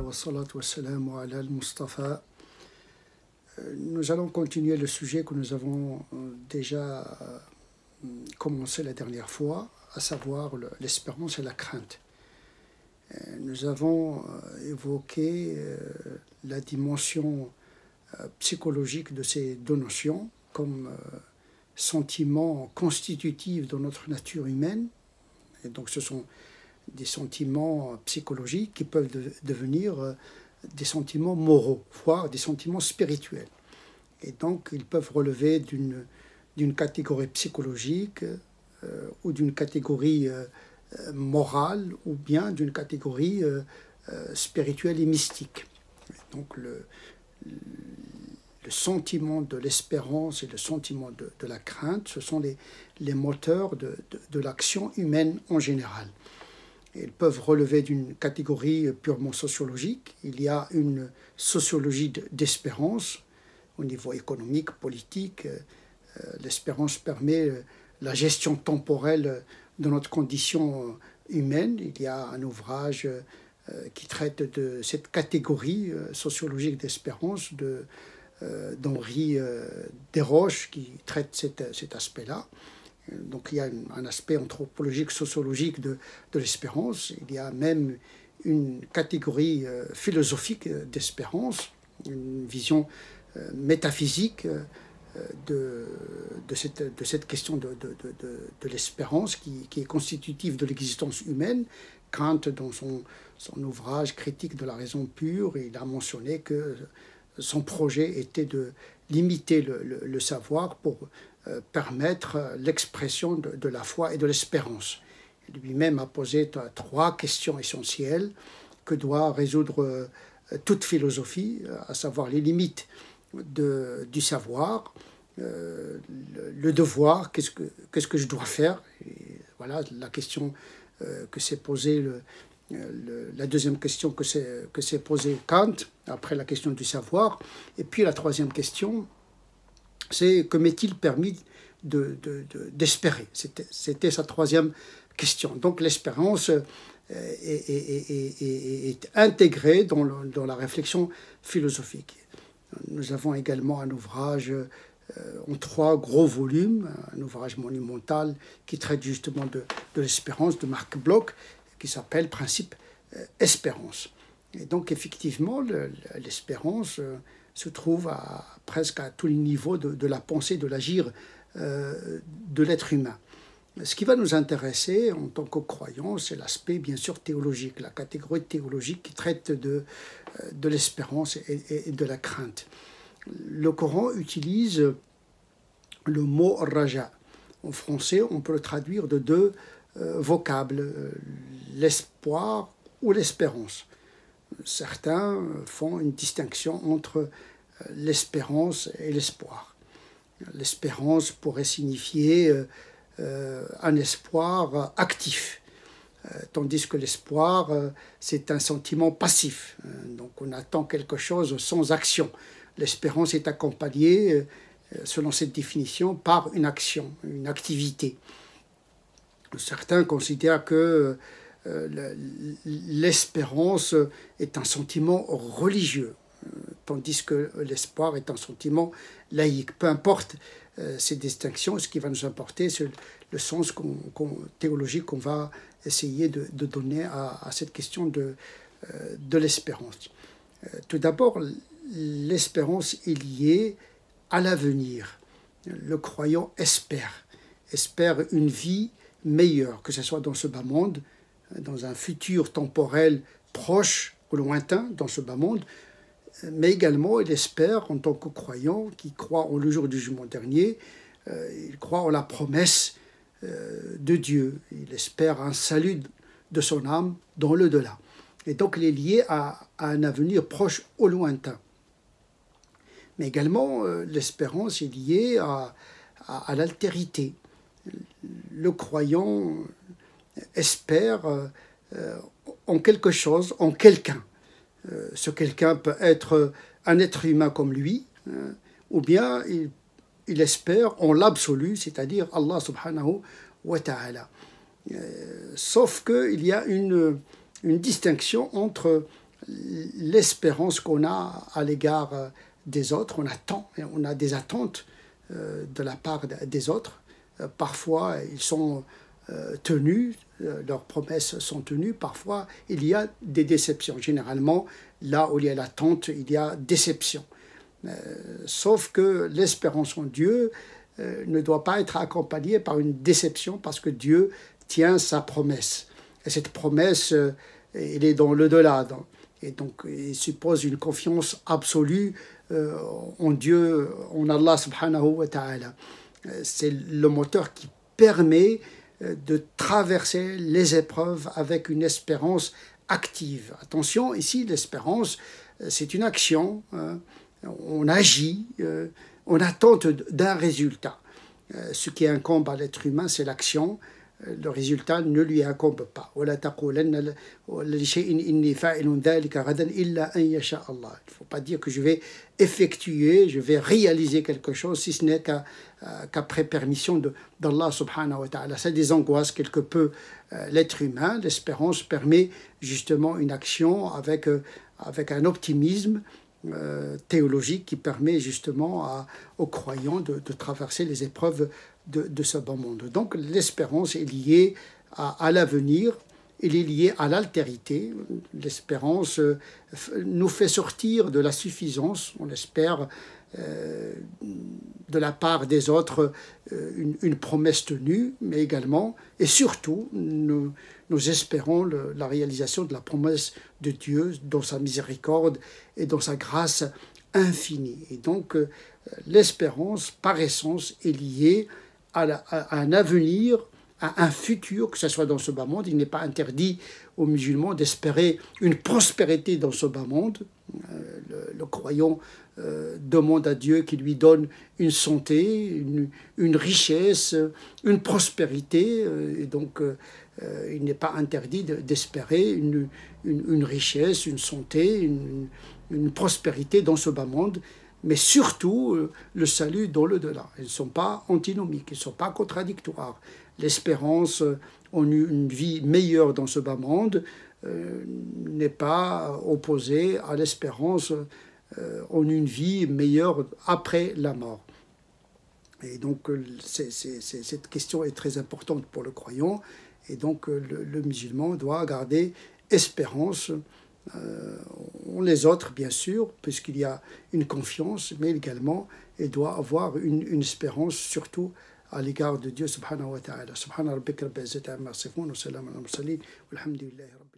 wa salatu wa salam ala al-Mustafa. Nous allons continuer le sujet que nous avons déjà commencé la dernière fois, à savoir l'espérance et la crainte. Nous avons évoqué la dimension psychologique de ces deux notions comme sentiments constitutifs de notre nature humaine. Et donc ce sont des sentiments psychologiques qui peuvent devenir des sentiments moraux, voire des sentiments spirituels. Et donc ils peuvent relever d'une catégorie psychologique ou d'une catégorie morale ou bien d'une catégorie spirituelle et mystique. Et donc le sentiment de l'espérance et le sentiment de la crainte, ce sont les moteurs de l'action humaine en général. Ils peuvent relever d'une catégorie purement sociologique. Il y a une sociologie d'espérance au niveau économique, politique. L'espérance permet la gestion temporelle de notre condition humaine. Il y a un ouvrage qui traite de cette catégorie sociologique d'espérance d'Henri Desroches qui traite cet aspect-là. Donc il y a un aspect anthropologique, sociologique de l'espérance. Il y a même une catégorie philosophique d'espérance, une vision métaphysique de cette question de l'espérance qui est constitutive de l'existence humaine. Kant, dans son ouvrage Critique de la raison pure, il a mentionné que son projet était de limiter le savoir pour permettre l'expression de la foi et de l'espérance. Lui-même a posé trois questions essentielles que doit résoudre toute philosophie, à savoir les limites du savoir, le devoir, qu'est-ce que je dois faire. Et voilà la question que s'est posée, la deuxième question que s'est posée Kant, après la question du savoir. Et puis la troisième question, c'est que m'est-il permis d'espérer. C'était sa troisième question. Donc l'espérance est intégrée dans la réflexion philosophique. Nous avons également un ouvrage en 3 gros volumes, un ouvrage monumental qui traite justement de l'espérance de Marc Bloch, qui s'appelle Principe Espérance. Et donc effectivement, l'espérance se trouve presque à tous les niveaux de la pensée, de l'agir de l'être humain. Ce qui va nous intéresser en tant que croyants, c'est l'aspect bien sûr théologique, la catégorie théologique qui traite de l'espérance et de la crainte. Le Coran utilise le mot raja. En français, on peut le traduire de 2 vocables, l'espoir ou l'espérance. Certains font une distinction entre l'espérance et l'espoir. L'espérance pourrait signifier un espoir actif, tandis que l'espoir, c'est un sentiment passif. Donc on attend quelque chose sans action. L'espérance est accompagnée, selon cette définition, par une action, une activité. Certains considèrent que l'espérance est un sentiment religieux, tandis que l'espoir est un sentiment laïque. Peu importe ces distinctions, ce qui va nous importer, c'est le sens théologique qu'on va essayer de donner à cette question de l'espérance. Tout d'abord, l'espérance est liée à l'avenir. Le croyant espère une vie meilleure, que ce soit dans ce bas monde, dans un futur temporel proche ou lointain dans ce bas monde, mais également il espère en tant que croyant qui croit en le jour du jugement dernier, il croit en la promesse de Dieu, il espère un salut de son âme dans l'au-delà. Et donc il est lié à un avenir proche ou lointain. Mais également l'espérance est liée à l'altérité. Le croyant espère en quelque chose, en quelqu'un. Ce quelqu'un peut être un être humain comme lui, ou bien il espère en l'absolu, c'est-à-dire Allah subhanahu wa ta'ala. Sauf qu'il y a une distinction entre l'espérance qu'on a à l'égard des autres. On a des attentes de la part des autres. Parfois, ils sont tenus, leurs promesses sont tenues. Parfois, il y a des déceptions. Généralement, là où il y a l'attente, il y a déception. Sauf que l'espérance en Dieu ne doit pas être accompagnée par une déception parce que Dieu tient sa promesse. Et cette promesse, elle est dans l'au-delà. Et donc, il suppose une confiance absolue en Dieu, en Allah subhanahu wa ta'ala. C'est le moteur qui permet de traverser les épreuves avec une espérance active. Attention, ici, l'espérance, c'est une action. On agit, on attend d'un résultat. Ce qui incombe à l'être humain, c'est l'action. Le résultat ne lui incombe pas. Il ne faut pas dire que je vais effectuer, je vais réaliser quelque chose, si ce n'est qu'après permission d'Allah subhanahu wa ta'ala. Ça désangoisse quelque peu l'être humain. L'espérance permet justement une action avec un optimisme théologique qui permet justement aux croyants de traverser les épreuves de ce bas monde. Donc l'espérance est liée à l'avenir, elle est liée à l'altérité. L'espérance nous fait sortir de la suffisance, on espère de la part des autres une promesse tenue, mais également et surtout nous espérons la réalisation de la promesse de Dieu dans sa miséricorde et dans sa grâce infinie. Et donc l'espérance par essence est liée à un avenir, à un futur, que ce soit dans ce bas monde. Il n'est pas interdit aux musulmans d'espérer une prospérité dans ce bas monde. Le croyant demande à Dieu qu'il lui donne une santé, une richesse, une prospérité. Et donc, il n'est pas interdit d'espérer une richesse, une santé, une prospérité dans ce bas monde. Mais surtout, le salut dans l'au-delà. Ils ne sont pas antinomiques, ils ne sont pas contradictoires. L'espérance en une vie meilleure dans ce bas monde n'est pas opposée à l'espérance en une vie meilleure après la mort. Et donc, cette question est très importante pour le croyant. Et donc, le musulman doit garder espérance en les autres, bien sûr, puisqu'il y a une confiance, mais également, il doit avoir une espérance, surtout à l'égard de Dieu subhanahu wa ta'ala. Subhana rabbika rabbil izzati amma yasifun wa salamun ala al mursalin walhamdulillahi rabbil alamin.